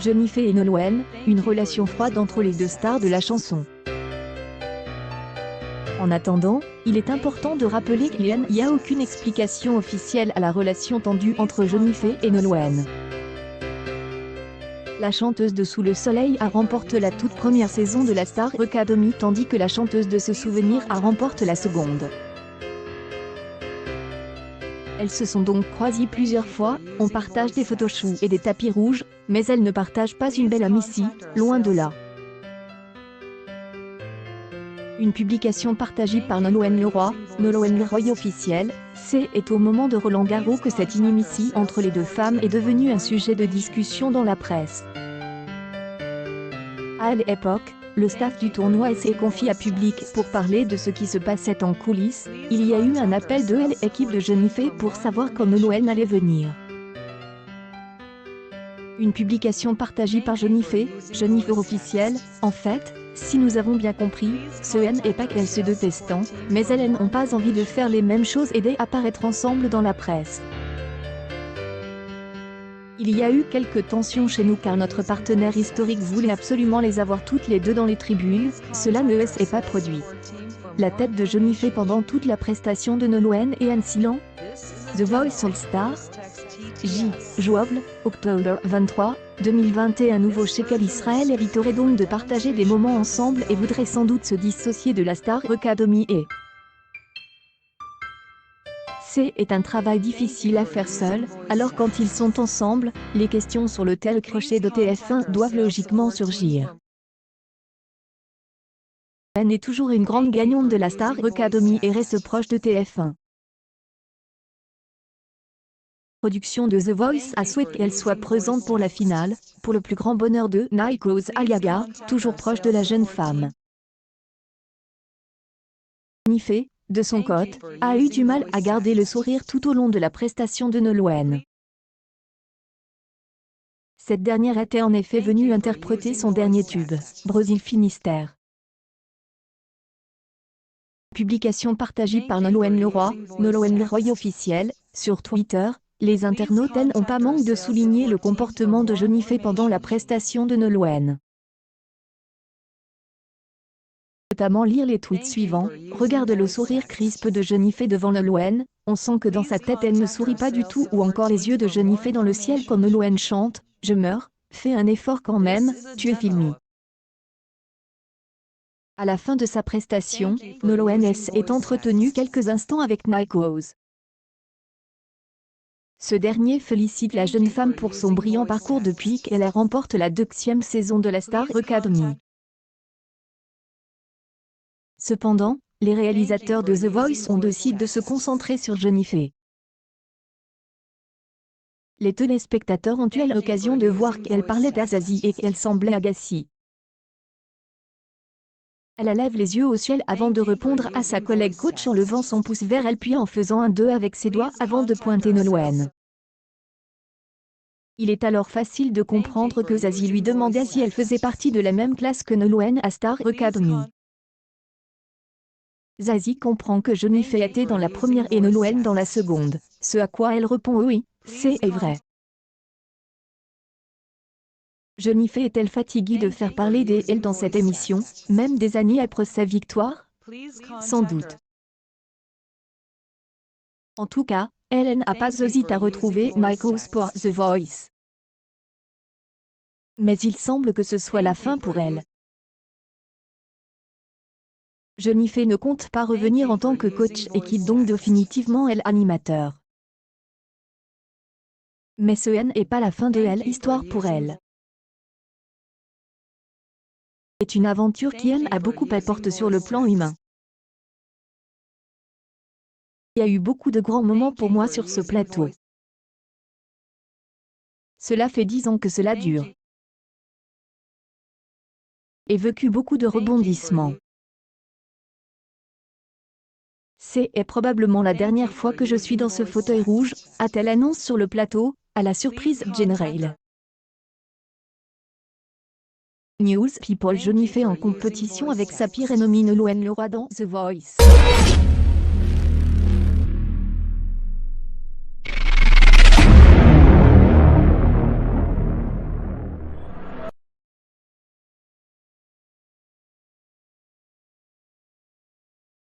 Jennifer et Nolwenn, une relation froide entre les deux stars de la chanson. En attendant, il est important de rappeler qu'il n'y a aucune explication officielle à la relation tendue entre Jennifer et Nolwenn. La chanteuse de Sous le Soleil a remporté la toute première saison de la Star Academy tandis que la chanteuse de Ce Souvenir a remporté la seconde. Elles se sont donc croisées plusieurs fois, on partage des photoshoots et des tapis rouges, mais elles ne partagent pas une belle amitié, loin de là. Une publication partagée par Nolwenn Leroy, Nolwenn Leroy officielle, c'est au moment de Roland-Garros que cette inimitié entre les deux femmes est devenue un sujet de discussion dans la presse. À l'époque, le staff du tournoi s'est confié à Public pour parler de ce qui se passait en coulisses. Il y a eu un appel de l'équipe de Jennifer pour savoir quand Nolwenn allait venir. Une publication partagée par Jennifer officielle, en fait, si nous avons bien compris, ce n'est pas qu'elles se détestent, mais elles n'ont pas envie de faire les mêmes choses et d'apparaître ensemble dans la presse. Il y a eu quelques tensions chez nous car notre partenaire historique voulait absolument les avoir toutes les deux dans les tribunes, cela ne s'est pas produit. La tête de Jennifer pendant toute la prestation de Nolwenn et un silence. The Voice All Star. Jouable, octobre 23, 2021. Nouveau Shekel Israël éviterait donc de partager des moments ensemble et voudrait sans doute se dissocier de la Star Academy et c'est un travail difficile à faire seul, alors quand ils sont ensemble, les questions sur le tel crochet de TF1 doivent logiquement surgir. Elle est toujours une grande gagnante de la Star Academy et reste proche de TF1. Production de The Voice a souhaité qu'elle soit présente pour la finale, pour le plus grand bonheur de Nikos Aliaga, toujours proche de la jeune femme. Jennifer, de son côté, a eu du mal à garder le sourire tout au long de la prestation de Nolwenn. Cette dernière était en effet venue interpréter son dernier tube, Brésil Finistère. Publication partagée par Nolwenn Leroy, Nolwenn Leroy officielle, sur Twitter. Les internautes n'ont pas manqué de souligner le comportement de Jennifer pendant la prestation de Nolwenn. Notamment lire les tweets suivants. Regarde le sourire crisp de Jennifer devant Nolwenn, on sent que dans sa tête elle ne sourit pas du tout, ou encore les yeux de Jennifer dans le ciel quand Nolwenn chante « Je meurs, fais un effort quand même, tu es filmé ». À la fin de sa prestation, Nolwenn est entretenu quelques instants avec Nikos. Ce dernier félicite la jeune femme pour son brillant parcours depuis qu'elle remporte la 2e saison de la Star Academy. Cependant, les réalisateurs de The Voice ont décidé de se concentrer sur Jennifer. Les téléspectateurs ont eu l'occasion de voir qu'elle parlait d'Azazie et qu'elle semblait agacée. Elle lève les yeux au ciel avant de répondre à sa collègue coach en levant son pouce vers elle puis en faisant un 2 avec ses doigts avant de pointer Nolwenn. Il est alors facile de comprendre que Zazie lui demandait si elle faisait partie de la même classe que Nolwenn à Star Academy. Zazie comprend que Jennifer était dans la première et Nolwenn dans la seconde, ce à quoi elle répond oui, c'est vrai. Jennifer est-elle fatiguée de faire parler d'elle dans cette émission, même des années après sa victoire? Sans doute. En tout cas, elle n'a pas hésité à retrouver Nikos pour The Voice. Mais il semble que ce soit la fin pour elle. Jennifer ne compte pas revenir en tant que coach et quitte donc définitivement l'animateur. Mais ce n'est pas la fin de l'histoire pour elle. C'est une aventure qui a beaucoup apporté sur le plan humain. Il y a eu beaucoup de grands moments pour moi sur ce plateau. Cela fait 10 ans que cela dure. J'ai vécu beaucoup de rebondissements. C'est probablement la dernière fois que je suis dans ce fauteuil rouge, a-t-elle annoncé sur le plateau, à la surprise générale. News People. Jennifer en compétition avec sa pire ennemie Nolwenn Leroy dans The Voice.